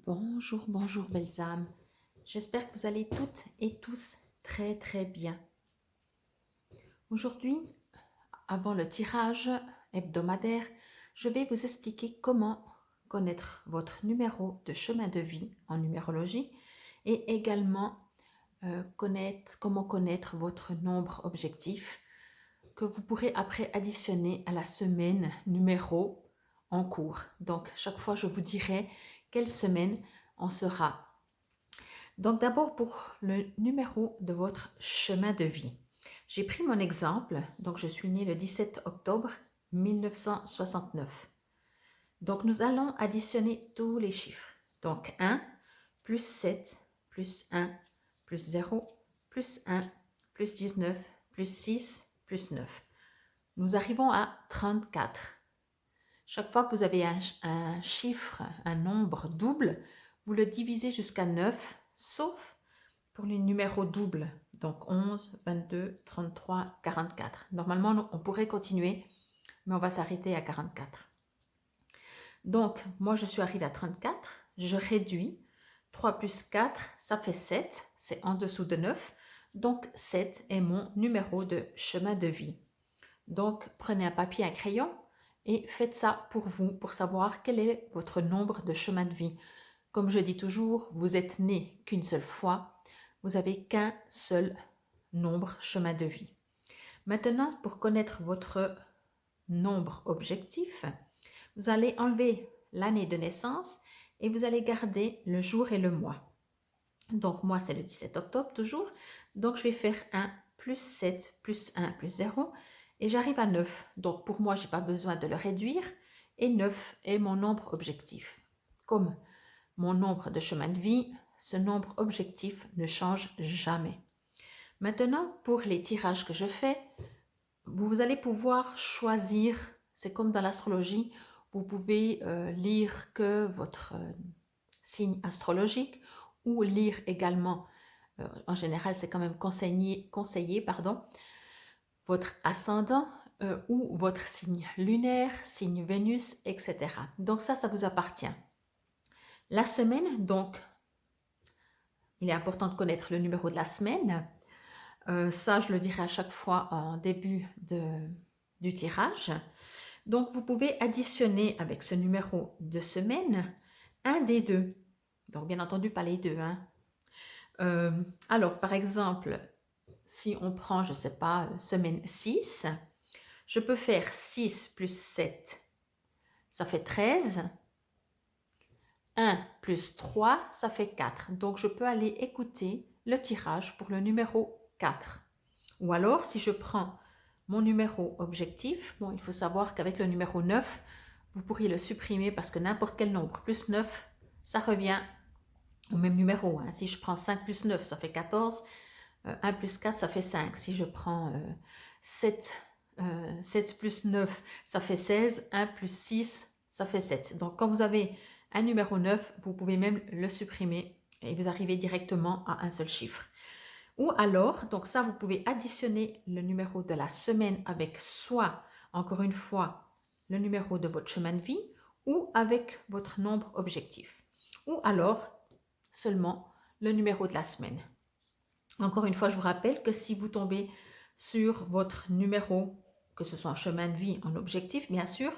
Bonjour, bonjour belles âmes. J'espère que vous allez toutes et tous très bien. Aujourd'hui, avant le tirage hebdomadaire, je vais vous expliquer comment connaître votre numéro de chemin de vie en numérologie et également comment connaître votre nombre objectif que vous pourrez après additionner à la semaine numéro en cours. Donc, chaque fois, je vous dirai quelle semaine on sera. Donc, d'abord pour le numéro de votre chemin de vie. J'ai pris mon exemple. Donc, je suis née le 17 octobre 1969. Donc, nous allons additionner tous les chiffres. Donc, 1 plus 7 plus 1 plus 0 plus 1 plus 19 plus 6 plus 9. Nous arrivons à 34. Chaque fois que vous avez un chiffre, un nombre double, vous le divisez jusqu'à 9, sauf pour les numéros doubles. Donc 11, 22, 33, 44. Normalement, on pourrait continuer, mais on va s'arrêter à 44. Donc, moi, je suis arrivée à 34. Je réduis. 3 plus 4, ça fait 7. C'est en dessous de 9. Donc, 7 est mon numéro de chemin de vie. Donc, prenez un papier, un crayon et faites ça pour vous, pour savoir quel est votre nombre de chemin de vie. Comme je dis toujours, vous êtes né qu'une seule fois, vous n'avez qu'un seul nombre chemin de vie. Maintenant, pour connaître votre nombre objectif, vous allez enlever l'année de naissance et vous allez garder le jour et le mois. Donc, moi, c'est le 17 octobre toujours. Donc, je vais faire 1 plus 7 plus 1 plus 0 et j'arrive à 9. Donc, pour moi, je n'ai pas besoin de le réduire et 9 est mon nombre objectif. Comme mon nombre de chemin de vie, ce nombre objectif ne change jamais. Maintenant, pour les tirages que je fais, vous allez pouvoir choisir, c'est comme dans l'astrologie, vous pouvez lire que votre signe astrologique ou lire également, en général c'est quand même conseillé votre ascendant ou votre signe lunaire, signe Vénus, etc. Donc ça vous appartient. La semaine, donc, il est important de connaître le numéro de la semaine. Ça, je le dirai à chaque fois en début du tirage. Donc, vous pouvez additionner avec ce numéro de semaine un des deux. Donc, bien entendu, pas les deux. Alors, par exemple, si on prend, je ne sais pas, semaine 6, je peux faire 6 plus 7, ça fait 13. 1 plus 3, ça fait 4. Donc, je peux aller écouter le tirage pour le numéro 4. Ou alors, si je prends mon numéro objectif, bon, il faut savoir qu'avec le numéro 9, vous pourriez le supprimer parce que n'importe quel nombre plus 9, ça revient au même numéro. Si je prends 5 plus 9, ça fait 14. 1 plus 4, ça fait 5. Si je prends 7 plus 9, ça fait 16. 1 plus 6, ça fait 7. Donc, quand vous avez un numéro 9, vous pouvez même le supprimer et vous arrivez directement à un seul chiffre. Ou alors, donc ça, vous pouvez additionner le numéro de la semaine avec soit, encore une fois, le numéro de votre chemin de vie ou avec votre nombre objectif. Ou alors, seulement le numéro de la semaine. Encore une fois, je vous rappelle que si vous tombez sur votre numéro, que ce soit en chemin de vie, en objectif, bien sûr,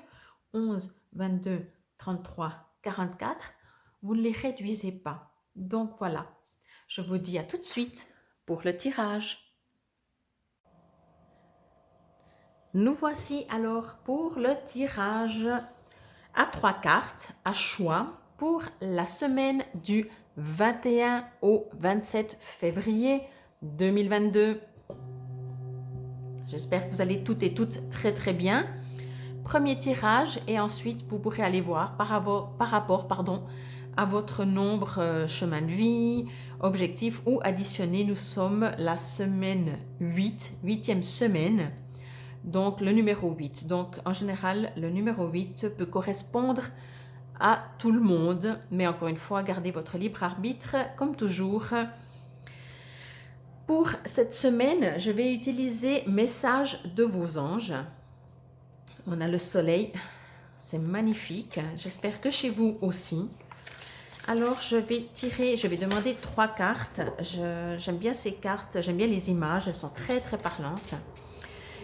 11, 22, 33, 44, vous ne les réduisez pas. Donc voilà, je vous dis à tout de suite pour le tirage. Nous voici alors pour le tirage à 3 cartes à choix pour la semaine du 21 au 27 février 2022. J'espère que vous allez toutes et toutes très bien. Premier tirage et ensuite vous pourrez aller voir par rapport à votre nombre chemin de vie, objectif ou additionner. Nous sommes la semaine 8, 8e semaine, donc le numéro 8. Donc en général, le numéro 8 peut correspondre à tout le monde, mais encore une fois, gardez votre libre arbitre comme toujours. Pour cette semaine, je vais utiliser Message de vos anges. On a le soleil, c'est magnifique. J'espère que chez vous aussi. Alors, je vais demander 3 cartes. J'aime bien ces cartes, j'aime bien les images, elles sont très très parlantes.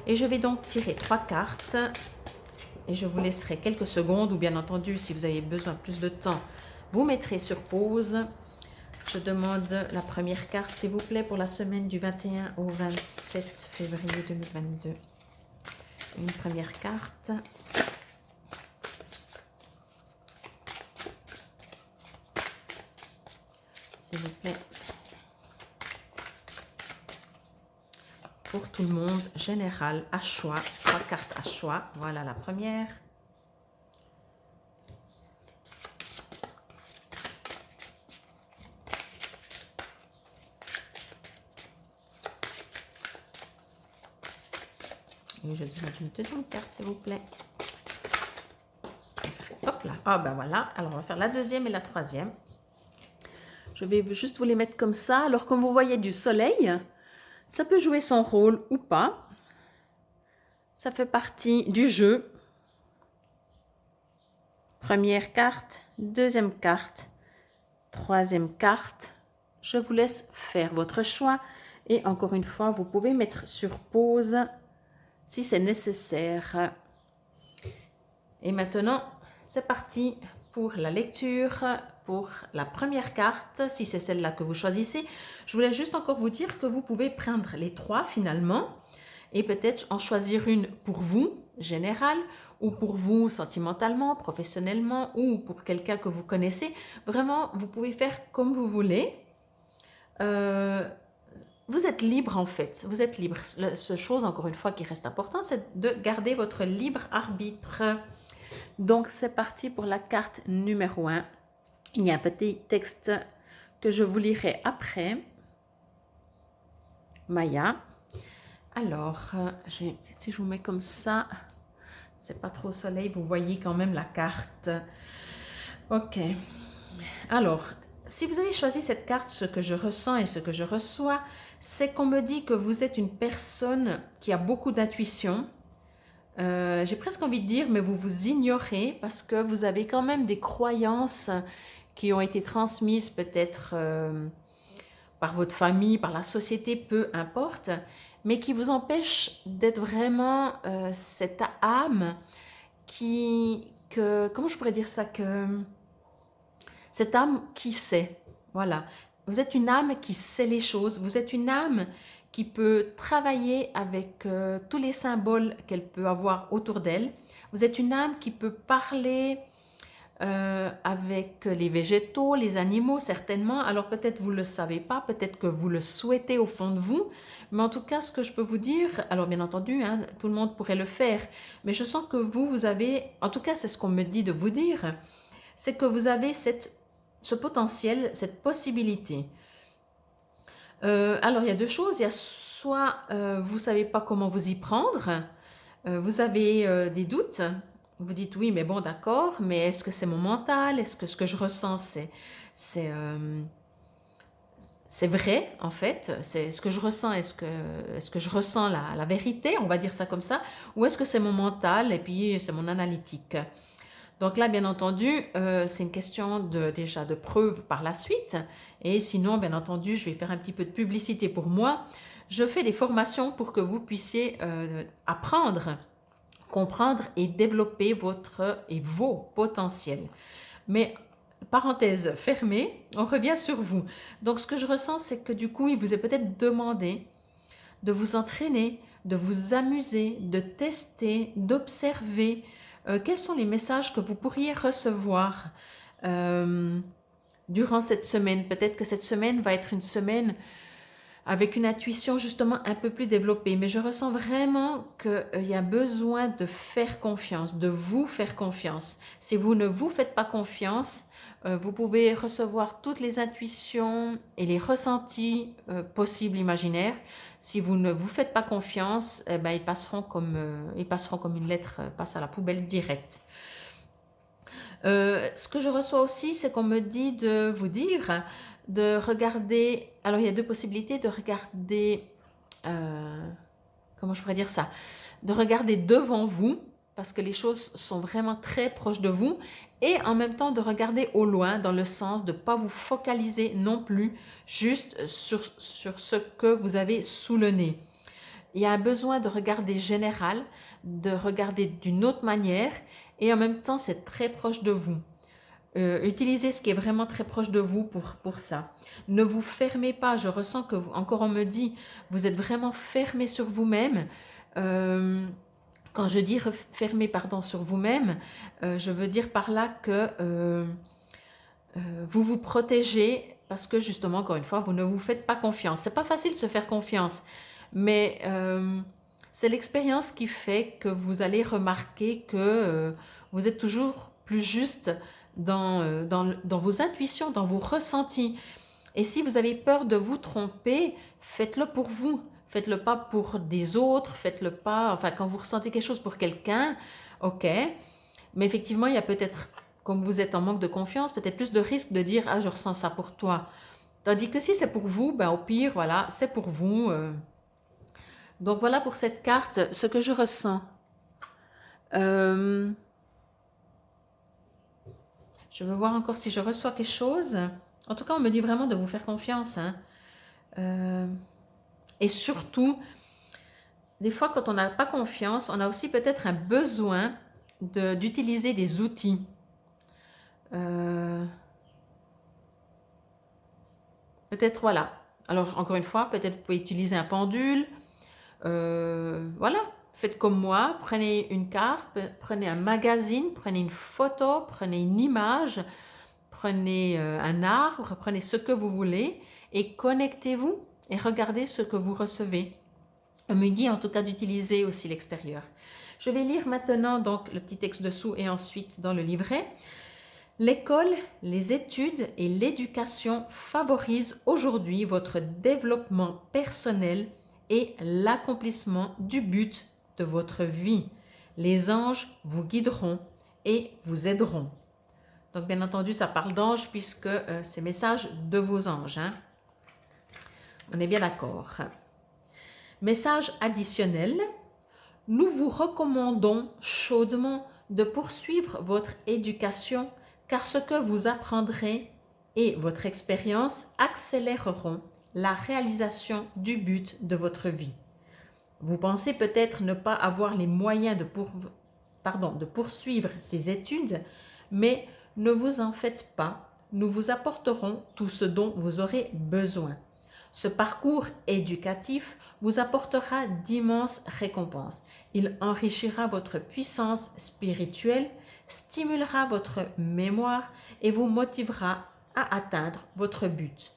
Et je vais donc tirer 3 cartes et je vous laisserai quelques secondes, ou bien entendu, si vous avez besoin de plus de temps, vous mettrez sur pause. Je demande la première carte, s'il vous plaît, pour la semaine du 21 au 27 février 2022. Une première carte. S'il vous plaît. Pour tout le monde, général, à choix. 3 cartes à choix. Voilà la première. Et je demande une deuxième carte, s'il vous plaît. Hop là. Ah ben voilà. Alors, on va faire la deuxième et la troisième. Je vais juste vous les mettre comme ça. Alors, comme vous voyez du soleil, ça peut jouer son rôle ou pas. Ça fait partie du jeu. Première carte, deuxième carte, troisième carte. Je vous laisse faire votre choix. Et encore une fois, vous pouvez mettre sur pause si c'est nécessaire. Et maintenant, c'est parti pour la lecture, pour la première carte, si c'est celle-là que vous choisissez. Je voulais juste encore vous dire que vous pouvez prendre les 3 finalement et peut-être en choisir une pour vous, générale, ou pour vous sentimentalement, professionnellement, ou pour quelqu'un que vous connaissez. Vraiment, vous pouvez faire comme vous voulez. Vous êtes libre en fait, vous êtes libre. La seule chose, encore une fois, qui reste important, c'est de garder votre libre arbitre. Donc, c'est parti pour la carte numéro 1. Il y a un petit texte que je vous lirai après. Maya. Alors, si je vous mets comme ça, c'est pas trop soleil, vous voyez quand même la carte. Ok. Alors, si vous avez choisi cette carte, ce que je ressens et ce que je reçois, c'est qu'on me dit que vous êtes une personne qui a beaucoup d'intuition. J'ai presque envie de dire, mais vous vous ignorez parce que vous avez quand même des croyances qui ont été transmises peut-être par votre famille, par la société, peu importe, mais qui vous empêchent d'être vraiment cette âme comment je pourrais dire ça, cette âme qui sait, voilà. Vous êtes une âme qui sait les choses, vous êtes une âme qui peut travailler avec tous les symboles qu'elle peut avoir autour d'elle. Vous êtes une âme qui peut parler avec les végétaux, les animaux certainement. Alors peut-être vous ne le savez pas, peut-être que vous le souhaitez au fond de vous. Mais en tout cas, ce que je peux vous dire, alors bien entendu, hein, tout le monde pourrait le faire, mais je sens que vous avez, en tout cas c'est ce qu'on me dit de vous dire, c'est que vous avez ce potentiel, cette possibilité. Alors il y a 2 choses, il y a soit vous ne savez pas comment vous y prendre, vous avez des doutes, vous dites oui mais bon d'accord, mais est-ce que c'est mon mental, est-ce que ce que je ressens c'est vrai en fait, c'est ce que je ressens, est-ce que je ressens la vérité, on va dire ça comme ça, ou est-ce que c'est mon mental et puis c'est mon analytique. Donc là, bien entendu, c'est une question déjà de preuve par la suite. Et sinon, bien entendu, je vais faire un petit peu de publicité pour moi. Je fais des formations pour que vous puissiez apprendre, comprendre et développer vos potentiels. Mais parenthèse fermée, on revient sur vous. Donc ce que je ressens, c'est que du coup, il vous est peut-être demandé de vous entraîner, de vous amuser, de tester, d'observer quels sont les messages que vous pourriez recevoir durant cette semaine. Peut-être que cette semaine va être une semaine avec une intuition justement un peu plus développée. Mais je ressens vraiment qu'il y a besoin de faire confiance, de vous faire confiance. Si vous ne vous faites pas confiance, vous pouvez recevoir toutes les intuitions et les ressentis possibles, imaginaires. Si vous ne vous faites pas confiance, eh ben, ils passeront comme une lettre, passe à la poubelle directe. Ce que je reçois aussi, c'est qu'on me dit de vous dire de regarder, alors il y a 2 possibilités, de regarder, comment je pourrais dire ça, de regarder devant vous, parce que les choses sont vraiment très proches de vous, et en même temps de regarder au loin dans le sens de ne pas vous focaliser non plus juste sur ce que vous avez sous le nez. Il y a un besoin de regarder général, de regarder d'une autre manière, et en même temps c'est très proche de vous. Utilisez ce qui est vraiment très proche de vous pour ça. Ne vous fermez pas, je ressens que, encore on me dit, vous êtes vraiment fermé sur vous-même. Quand je dis fermé pardon, sur vous-même, je veux dire par là que vous vous protégez parce que justement, encore une fois, vous ne vous faites pas confiance. C'est pas facile de se faire confiance, mais c'est l'expérience qui fait que vous allez remarquer que vous êtes toujours plus juste dans vos intuitions, dans vos ressentis. Et si vous avez peur de vous tromper, faites-le pour vous. Faites-le pas pour des autres, faites-le pas, enfin quand vous ressentez quelque chose pour quelqu'un, ok. Mais effectivement, il y a peut-être, comme vous êtes en manque de confiance, peut-être plus de risque de dire « Ah, je ressens ça pour toi ». Tandis que si c'est pour vous, ben au pire, voilà, c'est pour vous. Donc voilà pour cette carte, ce que je ressens. Je veux voir encore si je reçois quelque chose. En tout cas, on me dit vraiment de vous faire confiance. Hein. Et surtout, des fois, quand on n'a pas confiance, on a aussi peut-être un besoin d'utiliser des outils. Peut-être, voilà. Alors, encore une fois, peut-être vous pouvez utiliser un pendule. Voilà, faites comme moi. Prenez une carte, prenez un magazine, prenez une photo, prenez une image, prenez un arbre, prenez ce que vous voulez et connectez-vous et regardez ce que vous recevez. On me dit en tout cas d'utiliser aussi l'extérieur. Je vais lire maintenant donc le petit texte dessous et ensuite dans le livret. L'école, les études et l'éducation favorisent aujourd'hui votre développement personnel et l'accomplissement du but de votre vie. Les anges vous guideront et vous aideront. Donc bien entendu, ça parle d'anges puisque c'est message de vos anges. Hein. On est bien d'accord. Message additionnel. Nous vous recommandons chaudement de poursuivre votre éducation car ce que vous apprendrez et votre expérience accéléreront la réalisation du but de votre vie. Vous pensez peut-être ne pas avoir les moyens de poursuivre ces études, mais ne vous en faites pas, nous vous apporterons tout ce dont vous aurez besoin. Ce parcours éducatif vous apportera d'immenses récompenses. Il enrichira votre puissance spirituelle, stimulera votre mémoire et vous motivera à atteindre votre but.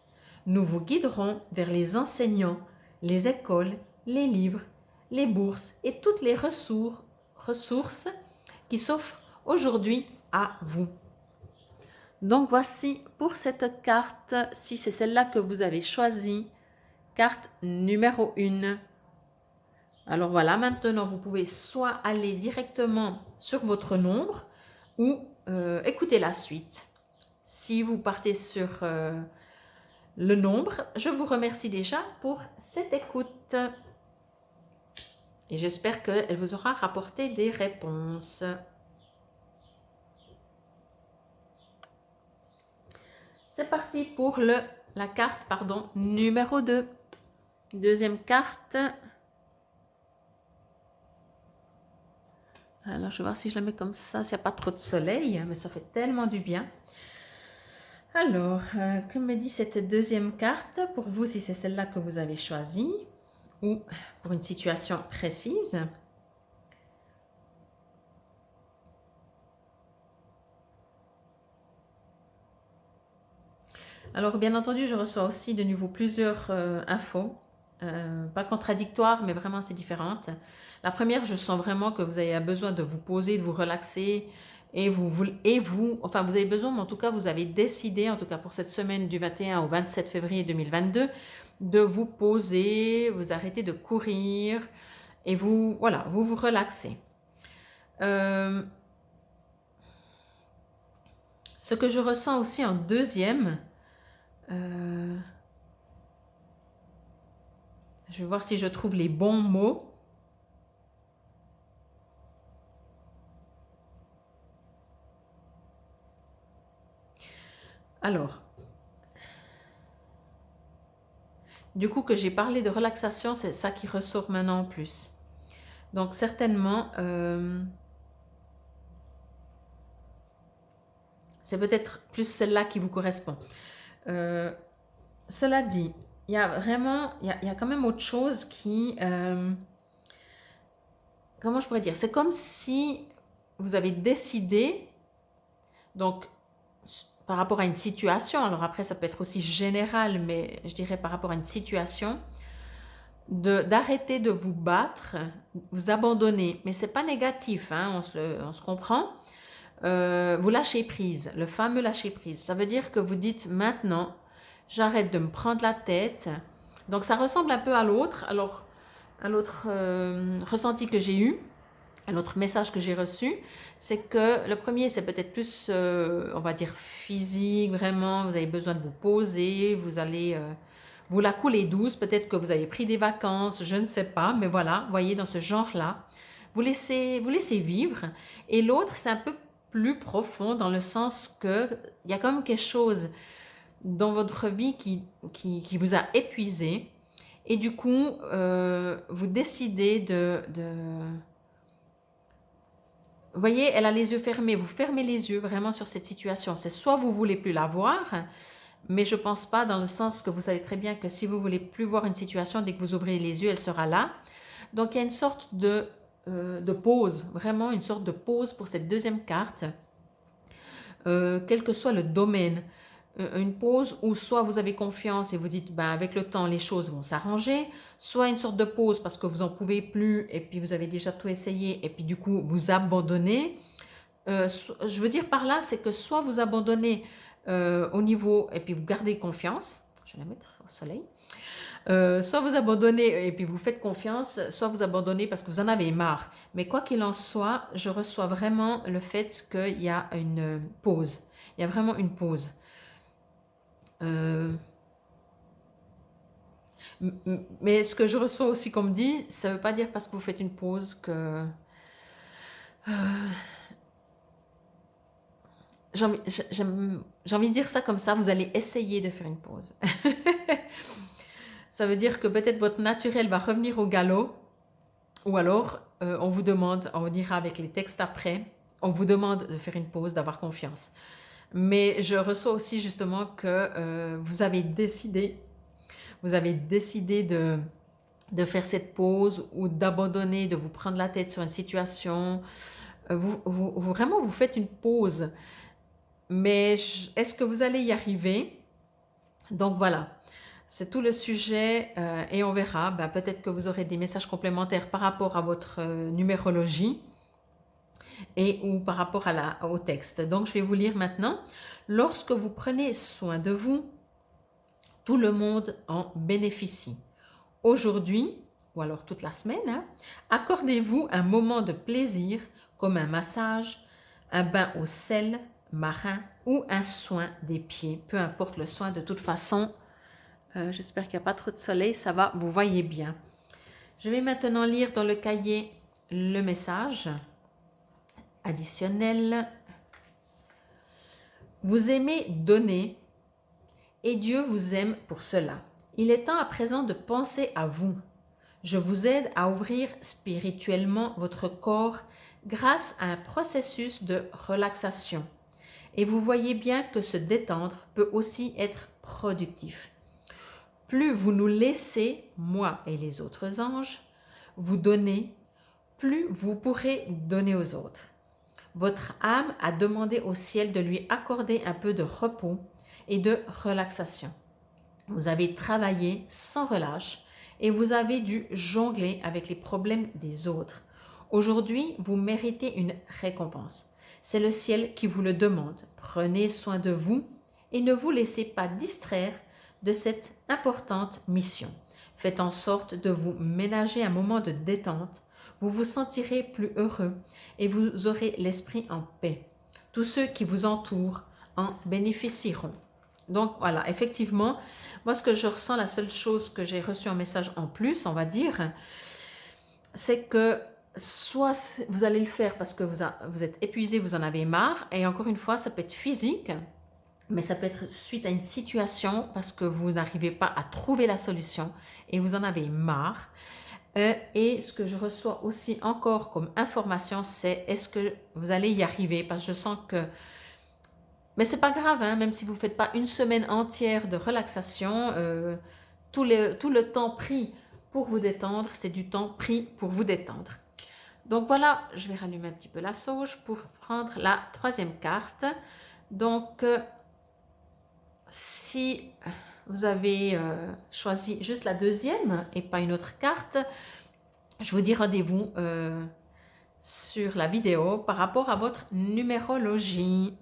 Nous vous guiderons vers les enseignants, les écoles, les livres, les bourses et toutes les ressources qui s'offrent aujourd'hui à vous. Donc voici pour cette carte, si c'est celle-là que vous avez choisie, carte numéro 1. Alors voilà, maintenant vous pouvez soit aller directement sur votre nombre ou écouter la suite. Si vous partez sur le nombre, je vous remercie déjà pour cette écoute. Et j'espère qu'elle vous aura rapporté des réponses. C'est parti pour la carte numéro 2. Deuxième carte. Alors, je vais voir si je la mets comme ça, s'il n'y a pas trop de soleil, mais ça fait tellement du bien. Alors, que me dit cette deuxième carte pour vous, si c'est celle-là que vous avez choisie, ou pour une situation précise? Alors, bien entendu, je reçois aussi de nouveau plusieurs infos, pas contradictoires, mais vraiment assez différentes. La première, je sens vraiment que vous avez besoin de vous poser, de vous relaxer, vous avez besoin, mais en tout cas, vous avez décidé, en tout cas pour cette semaine du 21 au 27 février 2022, de vous poser, vous arrêter de courir, et vous relaxez. Ce que je ressens aussi en deuxième, je vais voir si je trouve les bons mots. Alors, du coup que j'ai parlé de relaxation, c'est ça qui ressort maintenant en plus. Donc certainement, c'est peut-être plus celle-là qui vous correspond. Euh, Cela dit, il y a vraiment, il y a quand même autre chose qui, comment je pourrais dire, c'est comme si vous avez décidé, donc par rapport à une situation, alors après ça peut être aussi général, mais je dirais par rapport à une situation, d'arrêter de vous battre, vous abandonner, mais c'est pas négatif, hein, on se comprend. Vous lâchez prise, le fameux lâcher prise. Ça veut dire que vous dites maintenant, j'arrête de me prendre la tête. Donc ça ressemble un peu à l'autre. Alors, à l'autre ressenti que j'ai eu, un autre message que j'ai reçu, c'est que le premier, c'est peut-être plus, on va dire, physique, vraiment, vous avez besoin de vous poser, vous allez vous la couler douce, peut-être que vous avez pris des vacances, je ne sais pas, mais voilà, voyez, dans ce genre-là, vous laissez vivre. Et l'autre, c'est un peu plus profond dans le sens que il y a quand même quelque chose dans votre vie qui vous a épuisé et du coup, vous décidez vous voyez, elle a les yeux fermés, vous fermez les yeux vraiment sur cette situation. C'est soit vous voulez plus la voir, mais je pense pas dans le sens que vous savez très bien que si vous voulez plus voir une situation, dès que vous ouvrez les yeux, elle sera là. Donc il y a une sorte de pause, vraiment une sorte de pause pour cette deuxième carte, quel que soit le domaine. Une pause où soit vous avez confiance et vous dites ben, avec le temps les choses vont s'arranger, soit une sorte de pause parce que vous n'en pouvez plus et puis vous avez déjà tout essayé et puis du coup vous abandonnez. Je veux dire par là, c'est que soit vous abandonnez au niveau et puis vous gardez confiance, je vais la mettre au soleil, soit vous abandonnez et puis vous faites confiance, soit vous abandonnez parce que vous en avez marre. Mais quoi qu'il en soit, je reçois vraiment le fait qu'il y a une pause. Il y a vraiment une pause. Euh, mais ce que je reçois aussi comme dit, ça ne veut pas dire parce que vous faites une pause que... J'ai envie, j'ai envie de dire ça comme ça, vous allez essayer de faire une pause. Ça veut dire que peut-être votre naturel va revenir au galop, ou alors on vous demande, on dira avec les textes après, on vous demande de faire une pause, d'avoir confiance. Mais je reçois aussi justement que vous avez décidé de faire cette pause ou d'abandonner, de vous prendre la tête sur une situation. Vraiment, vous faites une pause. Mais est-ce que vous allez y arriver? Donc voilà, c'est tout le sujet et on verra. Ben, peut-être que vous aurez des messages complémentaires par rapport à votre numérologie et ou par rapport au texte. Donc je vais vous lire maintenant. Lorsque vous prenez soin de vous, tout le monde en bénéficie. Aujourd'hui, ou alors toute la semaine, hein, accordez-vous un moment de plaisir comme un massage, un bain au sel marin ou un soin des pieds. Peu importe le soin, de toute façon, j'espère qu'il n'y a pas trop de soleil, ça va, vous voyez bien. Je vais maintenant lire dans le cahier le message additionnel. Vous aimez donner et Dieu vous aime pour cela. Il est temps à présent de penser à vous. Je vous aide à ouvrir spirituellement votre corps grâce à un processus de relaxation. Et vous voyez bien que se détendre peut aussi être productif. Plus vous nous laissez, moi et les autres anges, vous donner, plus vous pourrez donner aux autres. Votre âme a demandé au ciel de lui accorder un peu de repos et de relaxation. Vous avez travaillé sans relâche et vous avez dû jongler avec les problèmes des autres. Aujourd'hui, vous méritez une récompense. C'est le ciel qui vous le demande. Prenez soin de vous et ne vous laissez pas distraire de cette importante mission. Faites en sorte de vous ménager un moment de détente. Vous vous sentirez plus heureux et vous aurez l'esprit en paix. Tous ceux qui vous entourent en bénéficieront. Donc voilà, effectivement, moi ce que je ressens, la seule chose que j'ai reçue en message en plus, on va dire, c'est que soit vous allez le faire parce que vous êtes épuisé, vous en avez marre, et encore une fois, ça peut être physique, mais ça peut être suite à une situation parce que vous n'arrivez pas à trouver la solution et vous en avez marre. Et ce que je reçois aussi encore comme information, c'est est-ce que vous allez y arriver? Parce que je sens que... Mais c'est pas grave, hein, même si vous ne faites pas une semaine entière de relaxation, tout le temps pris pour vous détendre, c'est du temps pris pour vous détendre. Donc voilà, je vais rallumer un petit peu la sauge pour prendre la troisième carte. Donc, si vous avez choisi juste la deuxième et pas une autre carte, je vous dis rendez-vous sur la vidéo par rapport à votre numérologie.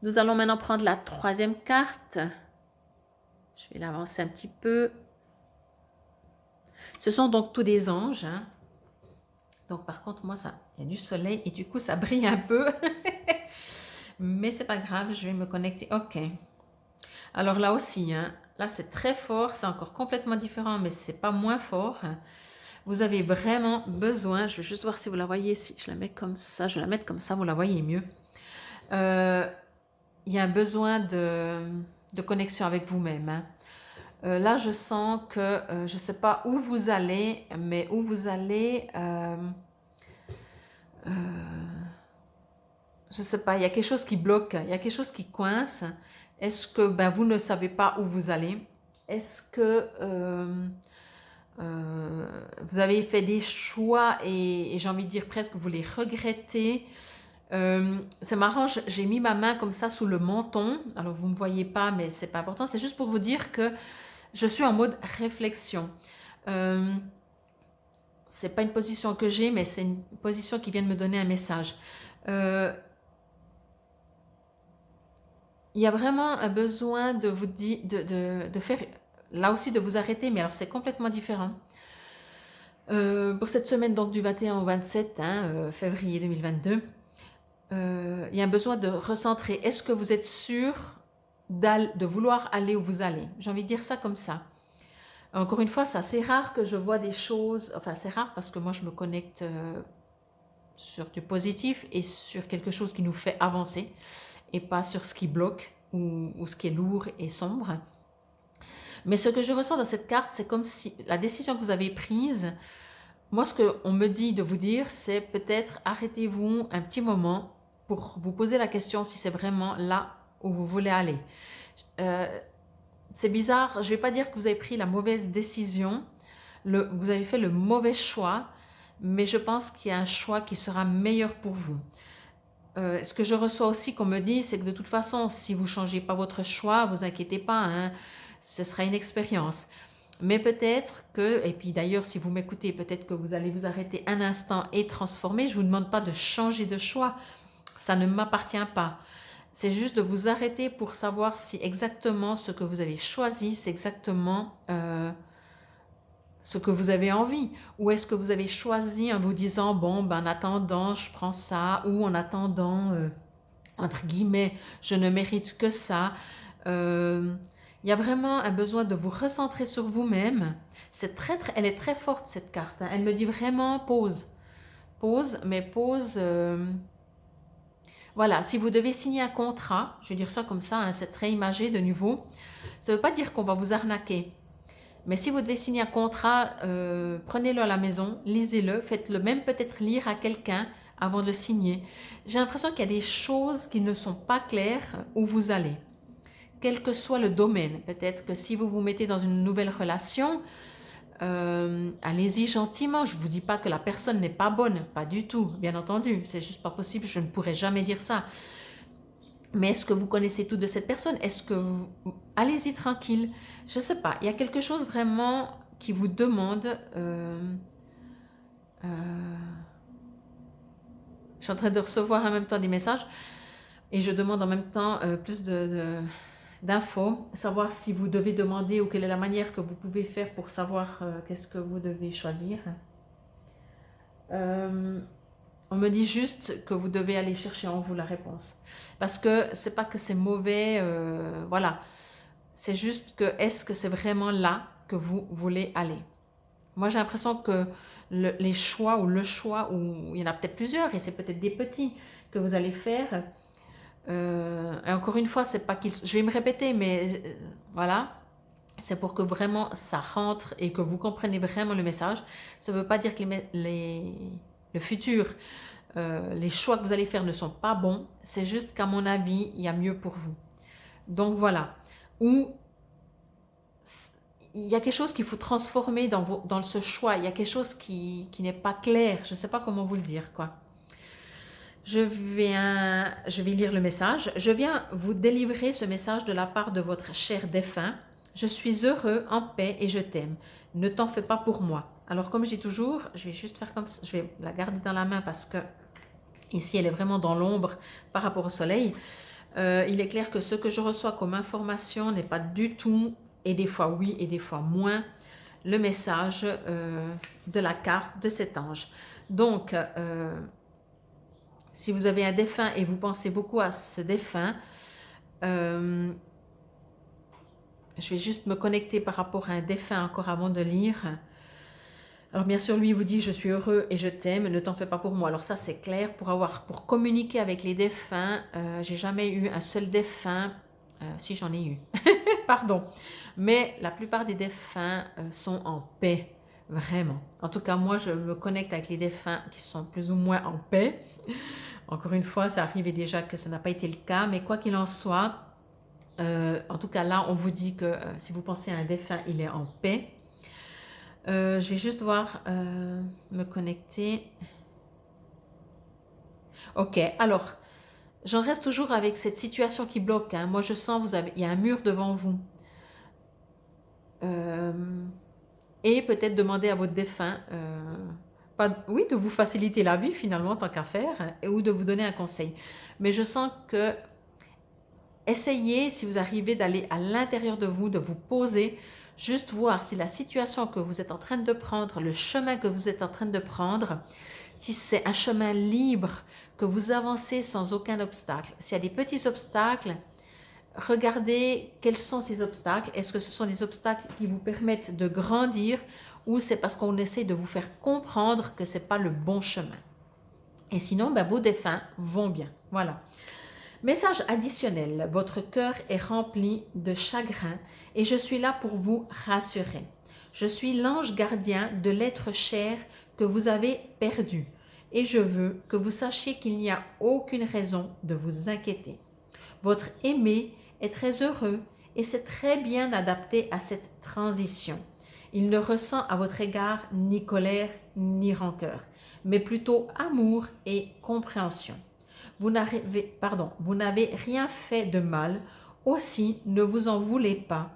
Nous allons maintenant prendre la troisième carte. Je vais l'avancer un petit peu. Ce sont donc tous des anges, hein. Donc par contre, moi, il y a du soleil et du coup, ça brille un peu. Mais c'est pas grave, je vais me connecter. Ok. Alors là aussi, hein, là c'est très fort, c'est encore complètement différent, mais c'est pas moins fort. Vous avez vraiment besoin, je vais juste voir si vous la voyez, si je la mets comme ça, je vais la mettre comme ça, vous la voyez mieux. Il y a un besoin de connexion avec vous-même, hein. Là, je sens que, je ne sais pas où vous allez, mais où vous allez, je ne sais pas, il y a quelque chose qui bloque, il y a quelque chose qui coince. Est-ce que vous ne savez pas où vous allez? Est-ce que vous avez fait des choix et j'ai envie de dire presque vous les regrettez? C'est marrant, j'ai mis ma main comme ça sous le menton. Alors vous ne me voyez pas, mais c'est pas important. C'est juste pour vous dire que je suis en mode réflexion. C'est pas une position que j'ai, mais c'est une position qui vient de me donner un message. Il y a vraiment un besoin de vous dire, de faire, là aussi de vous arrêter, mais alors c'est complètement différent. Pour cette semaine donc du 21 au 27 février 2022, il y a un besoin de recentrer. Est-ce que vous êtes sûr de vouloir aller où vous allez? J'ai envie de dire ça comme ça. Encore une fois, c'est assez rare que je vois des choses, enfin c'est rare parce que moi je me connecte sur du positif et sur quelque chose qui nous fait avancer et pas sur ce qui bloque ou ce qui est lourd et sombre. Mais ce que je ressens dans cette carte, c'est comme si la décision que vous avez prise, moi ce qu'on me dit de vous dire, c'est peut-être arrêtez-vous un petit moment pour vous poser la question si c'est vraiment là où vous voulez aller. C'est bizarre, je ne vais pas dire que vous avez pris la mauvaise décision, vous avez fait le mauvais choix, mais je pense qu'il y a un choix qui sera meilleur pour vous. Ce que je reçois aussi qu'on me dit, c'est que de toute façon, si vous ne changez pas votre choix, vous inquiétez pas, hein, ce sera une expérience. Mais peut-être que, et puis d'ailleurs si vous m'écoutez, peut-être que vous allez vous arrêter un instant et transformer. Je ne vous demande pas de changer de choix, ça ne m'appartient pas. C'est juste de vous arrêter pour savoir si exactement ce que vous avez choisi, c'est exactement ce que vous avez envie. Ou est-ce que vous avez choisi en vous disant, bon, en attendant, je prends ça, ou en attendant, entre guillemets, je ne mérite que ça. Il y a vraiment un besoin de vous recentrer sur vous-même. Elle est très forte cette carte, hein. Elle me dit vraiment pause. Pause, mais pause... voilà, si vous devez signer un contrat, je vais dire ça comme ça, hein, c'est très imagé de nouveau, ça ne veut pas dire qu'on va vous arnaquer. Mais si vous devez signer un contrat, prenez-le à la maison, lisez-le, faites-le même peut-être lire à quelqu'un avant de le signer. J'ai l'impression qu'il y a des choses qui ne sont pas claires où vous allez. Quel que soit le domaine, peut-être que si vous vous mettez dans une nouvelle relation, allez-y gentiment. Je ne vous dis pas que la personne n'est pas bonne, pas du tout, bien entendu. C'est juste pas possible, je ne pourrais jamais dire ça. Mais est-ce que vous connaissez tout de cette personne? Est-ce que vous... Allez-y tranquille. Je ne sais pas, il y a quelque chose vraiment qui vous demande... je suis en train de recevoir en même temps des messages et je demande en même temps plus d'infos, savoir si vous devez demander ou quelle est la manière que vous pouvez faire pour savoir qu'est-ce que vous devez choisir. On me dit juste que vous devez aller chercher en vous la réponse. Parce que c'est pas que c'est mauvais, voilà. C'est juste que est-ce que c'est vraiment là que vous voulez aller? Moi, j'ai l'impression que les choix ou le choix, ou il y en a peut-être plusieurs et c'est peut-être des petits que vous allez faire, Et encore une fois, c'est pas qu'il... Je vais me répéter, mais voilà. C'est pour que vraiment ça rentre et que vous compreniez vraiment le message. Ça ne veut pas dire que le futur, les choix que vous allez faire ne sont pas bons. C'est juste qu'à mon avis, il y a mieux pour vous. Donc voilà. Ou il y a quelque chose qu'il faut transformer dans ce choix. Il y a quelque chose qui n'est pas clair. Je ne sais pas comment vous le dire, quoi. Je vais lire le message. Je viens vous délivrer ce message de la part de votre cher défunt. Je suis heureux, en paix et je t'aime. Ne t'en fais pas pour moi. Alors comme je dis toujours, je vais juste faire comme ça. Je vais la garder dans la main parce que ici elle est vraiment dans l'ombre par rapport au soleil. Il est clair que ce que je reçois comme information n'est pas du tout, et des fois oui et des fois moins, le message de la carte de cet ange. Donc, si vous avez un défunt et vous pensez beaucoup à ce défunt, je vais juste me connecter par rapport à un défunt encore avant de lire. Alors bien sûr, lui il vous dit « Je suis heureux et je t'aime, ne t'en fais pas pour moi ». Alors ça c'est clair, pour communiquer avec les défunts, j'ai jamais eu un seul défunt, si j'en ai eu, pardon. Mais la plupart des défunts sont en paix, vraiment. En tout cas, moi je me connecte avec les défunts qui sont plus ou moins en paix. Encore une fois, ça arrivait déjà que ça n'a pas été le cas, mais quoi qu'il en soit, en tout cas là, on vous dit que si vous pensez à un défunt, il est en paix. Je vais juste voir, me connecter. Ok, alors, j'en reste toujours avec cette situation qui bloque. Hein. Moi, je sens, il y a un mur devant vous. Et peut-être demander à votre défunt, oui, de vous faciliter la vie finalement, tant qu'à faire, hein, ou de vous donner un conseil. Mais je sens que essayez, si vous arrivez, d'aller à l'intérieur de vous, de vous poser, juste voir si la situation que vous êtes en train de prendre, le chemin que vous êtes en train de prendre, si c'est un chemin libre, que vous avancez sans aucun obstacle. S'il y a des petits obstacles, regardez quels sont ces obstacles. Est-ce que ce sont des obstacles qui vous permettent de grandir ou c'est parce qu'on essaie de vous faire comprendre que ce n'est pas le bon chemin. Et sinon, ben, vos défunts vont bien. Voilà. Message additionnel, votre cœur est rempli de chagrin et je suis là pour vous rassurer. Je suis l'ange gardien de l'être cher que vous avez perdu et je veux que vous sachiez qu'il n'y a aucune raison de vous inquiéter. Votre aimé est très heureux et c'est très bien adapté à cette transition. Il ne ressent à votre égard ni colère ni rancœur, mais plutôt amour et compréhension. Vous n'avez rien fait de mal, aussi ne vous en voulez pas.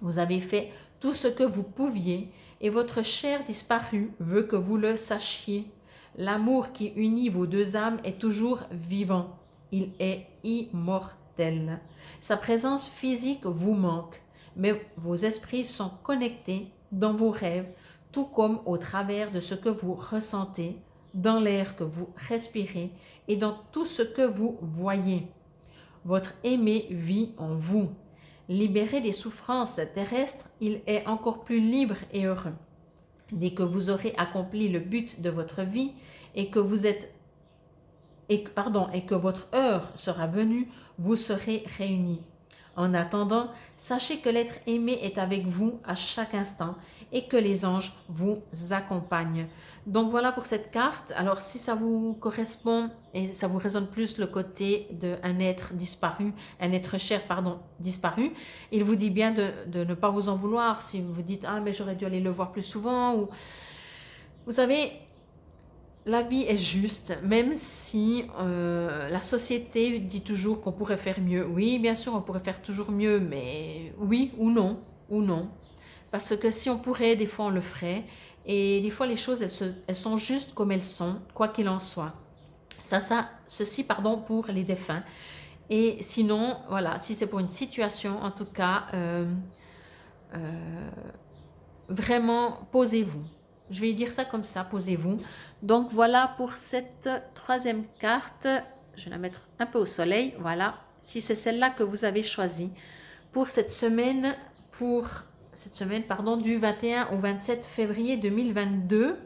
Vous avez fait tout ce que vous pouviez et votre chair disparue veut que vous le sachiez. L'amour qui unit vos deux âmes est toujours vivant. Il est immortel. Sa présence physique vous manque, mais vos esprits sont connectés dans vos rêves, tout comme au travers de ce que vous ressentez, dans l'air que vous respirez et dans tout ce que vous voyez. Votre aimé vit en vous. Libéré des souffrances terrestres, il est encore plus libre et heureux. Dès que vous aurez accompli le but de votre vie et que votre heure sera venue, vous serez réunis. En attendant, sachez que l'être aimé est avec vous à chaque instant et que les anges vous accompagnent. Donc voilà pour cette carte. Alors si ça vous correspond et ça vous résonne plus le côté d'un être disparu, un être cher, disparu, il vous dit bien de ne pas vous en vouloir si vous vous dites « Ah mais j'aurais dû aller le voir plus souvent » ou vous savez, la vie est juste, même si la société dit toujours qu'on pourrait faire mieux. Oui, bien sûr, on pourrait faire toujours mieux, mais oui ou non, ou non. Parce que si on pourrait, des fois on le ferait. Et des fois les choses, elles sont justes comme elles sont, quoi qu'il en soit. Ceci, pour les défunts. Et sinon, voilà, si c'est pour une situation, en tout cas, vraiment, posez-vous. Je vais dire ça comme ça, posez-vous. Donc voilà pour cette troisième carte. Je vais la mettre un peu au soleil. Voilà, si c'est celle-là que vous avez choisie pour cette semaine, du 21 au 27 février 2022.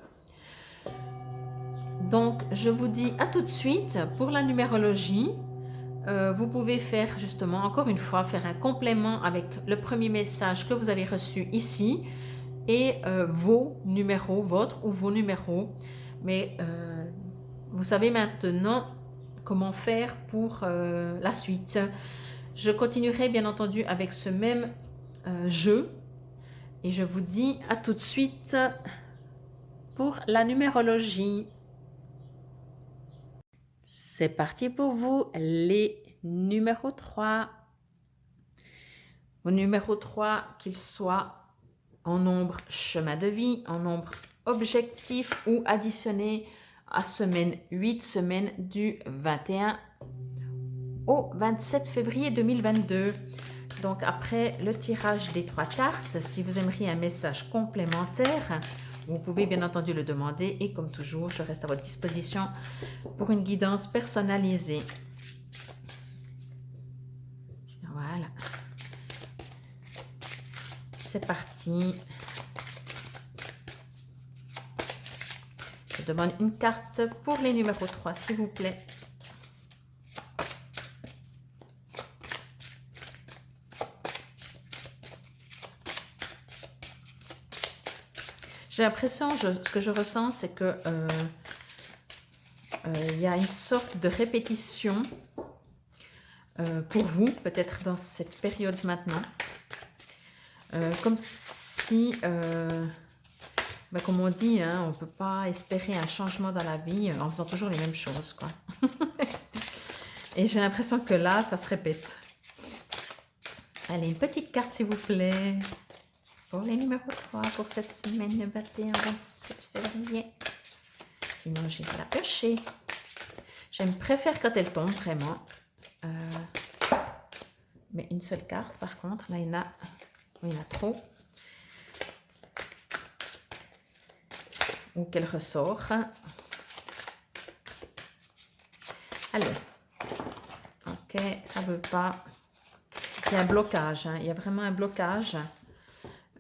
Donc je vous dis à tout de suite pour la numérologie. vous pouvez faire justement, encore une fois, faire un complément avec le premier message que vous avez reçu ici et vos numéros, votre ou vos numéros. Mais vous savez maintenant comment faire pour la suite. Je continuerai bien entendu avec ce même jeu et je vous dis à tout de suite pour la numérologie. C'est parti pour vous, les numéros 3. Au numéro 3, qu'il soit en nombre chemin de vie, en nombre objectif ou additionné à semaine 8, semaine du 21 au 27 février 2022. Donc après le tirage des 3 cartes, si vous aimeriez un message complémentaire, vous pouvez bien entendu le demander et comme toujours, je reste à votre disposition pour une guidance personnalisée. Voilà. C'est parti. Je demande une carte pour les numéros 3, s'il vous plaît. J'ai l'impression, ce que je ressens, c'est que il y a une sorte de répétition pour vous, peut-être dans cette période maintenant. Comme si, comme on dit, hein, on ne peut pas espérer un changement dans la vie en faisant toujours les mêmes choses, quoi. Et j'ai l'impression que là, ça se répète. Allez, une petite carte, s'il vous plaît. Pour les numéros 3, pour cette semaine 21-27 février. Sinon, j'irai la piocher. Je préfère quand elle tombe, vraiment. Mais une seule carte, par contre. Là, il y en a trop. Ou qu'elle ressort. Allez. Ok, ça ne veut pas. Il y a un blocage. Hein. Il y a vraiment un blocage.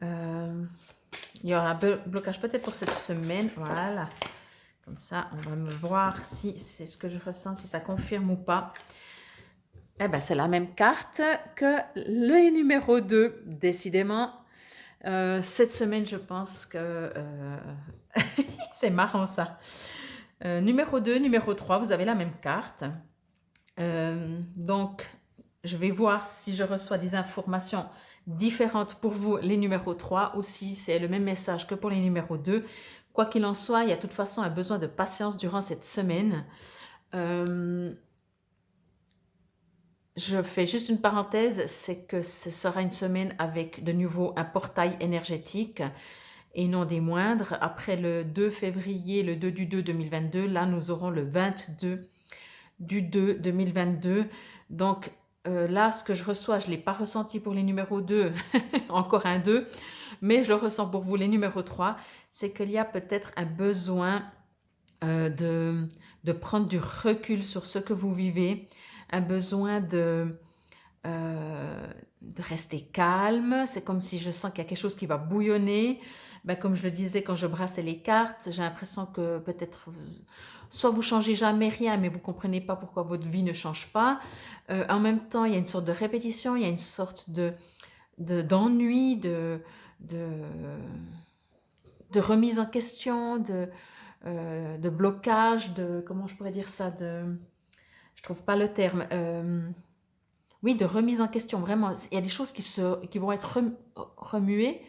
Il y aura un blocage peut-être pour cette semaine. Voilà. Comme ça, on va me voir si c'est ce que je ressens, si ça confirme ou pas. Eh bien, c'est la même carte que le numéro 2, décidément. Cette semaine, je pense que... c'est marrant, ça. Numéro 2, numéro 3, vous avez la même carte. Donc, je vais voir si je reçois des informations différentes pour vous, les numéros 3, ou si c'est le même message que pour les numéros 2. Quoi qu'il en soit, il y a de toute façon un besoin de patience durant cette semaine. Je fais juste une parenthèse, c'est que ce sera une semaine avec de nouveau un portail énergétique et non des moindres. Après le 2 février, le 2 du 2 2022, là nous aurons le 22 du 2 2022. Donc là, ce que je reçois, je ne l'ai pas ressenti pour les numéros 2, encore un 2, mais je le ressens pour vous, les numéros 3, c'est qu'il y a peut-être un besoin de prendre du recul sur ce que vous vivez, un besoin de rester calme. C'est comme si je sens qu'il y a quelque chose qui va bouillonner. Ben, comme je le disais quand je brassais les cartes, j'ai l'impression que peut-être soit vous changez jamais rien, mais vous comprenez pas pourquoi votre vie ne change pas. En même temps, il y a une sorte de répétition, il y a une sorte d'ennui, de remise en question, de blocage, comment je pourrais dire ça, je trouve pas le terme, oui, de remise en question, vraiment. Il y a des choses qui vont être remuées,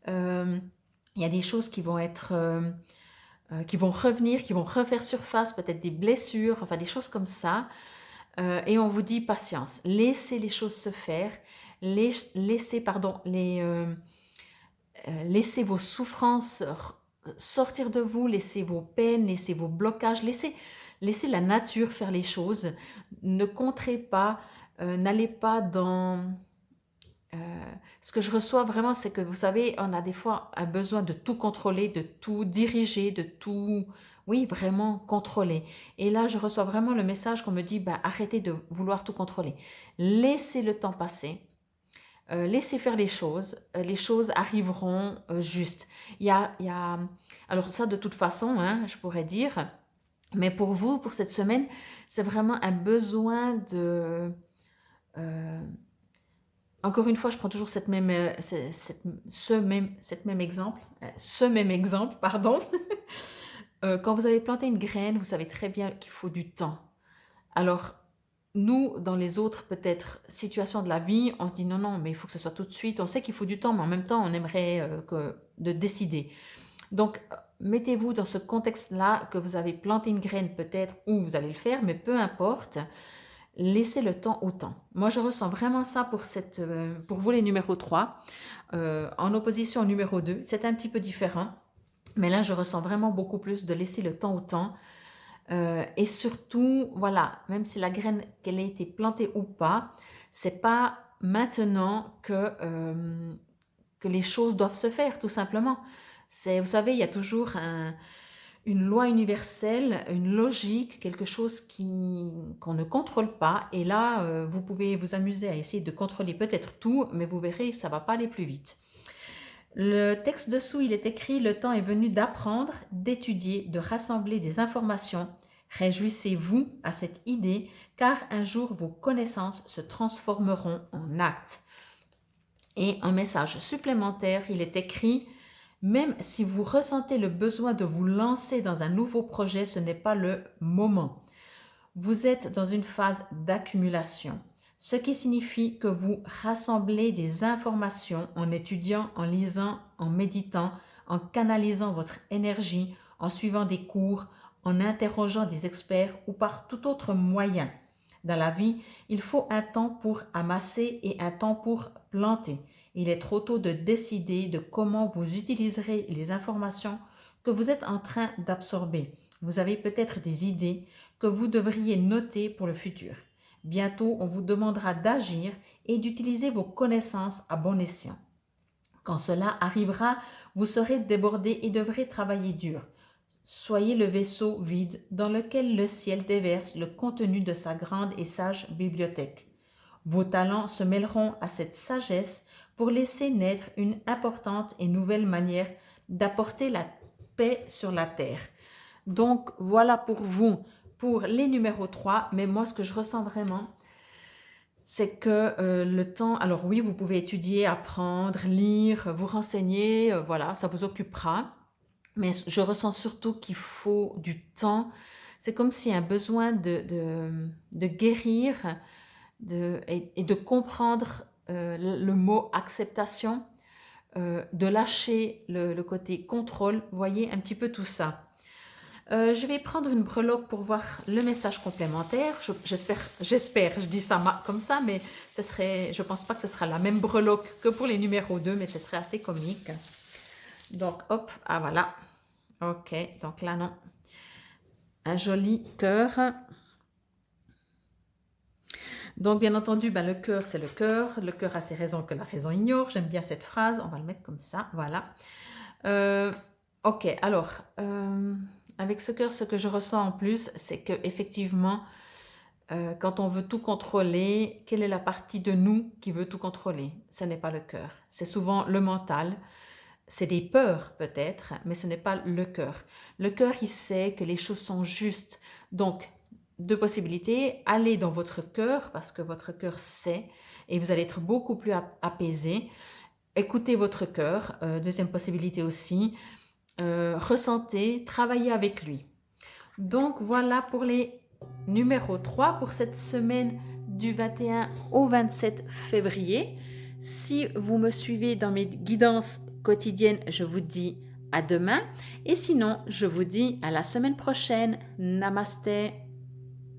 il y a des choses qui vont être, qui vont revenir, qui vont refaire surface, peut-être des blessures, enfin des choses comme ça. Et on vous dit patience, laissez les choses se faire, laissez vos souffrances sortir de vous, laissez vos peines, laissez vos blocages, laissez la nature faire les choses. Ne contrez pas, n'allez pas dans... ce que je reçois vraiment, c'est que vous savez, on a des fois un besoin de tout contrôler, de tout diriger, de tout... Oui, vraiment contrôler. Et là, je reçois vraiment le message qu'on me dit, arrêtez de vouloir tout contrôler. Laissez le temps passer. Laissez faire les choses arriveront juste. Alors ça, de toute façon, hein, je pourrais dire, Mais pour vous, pour cette semaine, c'est vraiment un besoin de... euh, encore une fois, je prends toujours cette même exemple, ce même exemple, pardon. Quand vous avez planté une graine, vous savez très bien qu'il faut du temps. Alors, nous, dans les autres, peut-être, situations de la vie, on se dit non, non, mais il faut que ce soit tout de suite. On sait qu'il faut du temps, mais en même temps, on aimerait de décider. Donc, mettez-vous dans ce contexte-là que vous avez planté une graine peut-être, ou vous allez le faire, mais peu importe, laissez le temps au temps. Moi, je ressens vraiment ça pour vous les numéros 3, en opposition au numéro 2. C'est un petit peu différent, mais là, je ressens vraiment beaucoup plus de laisser le temps au temps. Et surtout, voilà, même si la graine, qu'elle ait été plantée ou pas, c'est pas maintenant que les choses doivent se faire, tout simplement. Vous savez, il y a toujours une loi universelle, une logique, quelque chose qu'on ne contrôle pas. Et là, vous pouvez vous amuser à essayer de contrôler peut-être tout, mais vous verrez, ça va pas aller plus vite. Le texte dessous, il est écrit: le temps est venu d'apprendre, d'étudier, de rassembler des informations. Réjouissez-vous à cette idée, car un jour vos connaissances se transformeront en actes. Et un message supplémentaire, il est écrit: même si vous ressentez le besoin de vous lancer dans un nouveau projet, ce n'est pas le moment. Vous êtes dans une phase d'accumulation, ce qui signifie que vous rassemblez des informations en étudiant, en lisant, en méditant, en canalisant votre énergie, en suivant des cours, en interrogeant des experts ou par tout autre moyen. Dans la vie, il faut un temps pour amasser et un temps pour planter. Il est trop tôt de décider de comment vous utiliserez les informations que vous êtes en train d'absorber. Vous avez peut-être des idées que vous devriez noter pour le futur. Bientôt, on vous demandera d'agir et d'utiliser vos connaissances à bon escient. Quand cela arrivera, vous serez débordé et devrez travailler dur. Soyez le vaisseau vide dans lequel le ciel déverse le contenu de sa grande et sage bibliothèque. Vos talents se mêleront à cette sagesse pour laisser naître une importante et nouvelle manière d'apporter la paix sur la terre. Donc voilà pour vous, pour les numéros 3. Mais moi, ce que je ressens vraiment, c'est que le temps, alors oui, vous pouvez étudier, apprendre, lire, vous renseigner, voilà, ça vous occupera. Mais je ressens surtout qu'il faut du temps. C'est comme s'il y a un besoin de guérir et de comprendre le mot acceptation, de lâcher le côté contrôle. Voyez un petit peu tout ça. Je vais prendre une breloque pour voir le message complémentaire. J'espère, je dis ça comme ça, mais je pense pas que ce sera la même breloque que pour les numéros 2, mais ce serait assez comique. Donc, hop, ah voilà. Ok, donc là, non. Un joli cœur. Donc, bien entendu, le cœur, c'est le cœur. Le cœur a ses raisons que la raison ignore. J'aime bien cette phrase. On va le mettre comme ça, voilà. Ok, alors, avec ce cœur, ce que je ressens en plus, c'est que effectivement, quand on veut tout contrôler, quelle est la partie de nous qui veut tout contrôler? Ce n'est pas le cœur. C'est souvent le mental. C'est des peurs peut-être, mais ce n'est pas le cœur. Le cœur, il sait que les choses sont justes. Donc, deux possibilités: allez dans votre cœur, parce que votre cœur sait, et vous allez être beaucoup plus apaisé. Écoutez votre cœur. Deuxième possibilité aussi, ressentez, travaillez avec lui. Donc, voilà pour les numéros 3 pour cette semaine du 21 au 27 février. Si vous me suivez dans mes guidances quotidiennes, je vous dis à demain. Et sinon, je vous dis à la semaine prochaine. Namasté.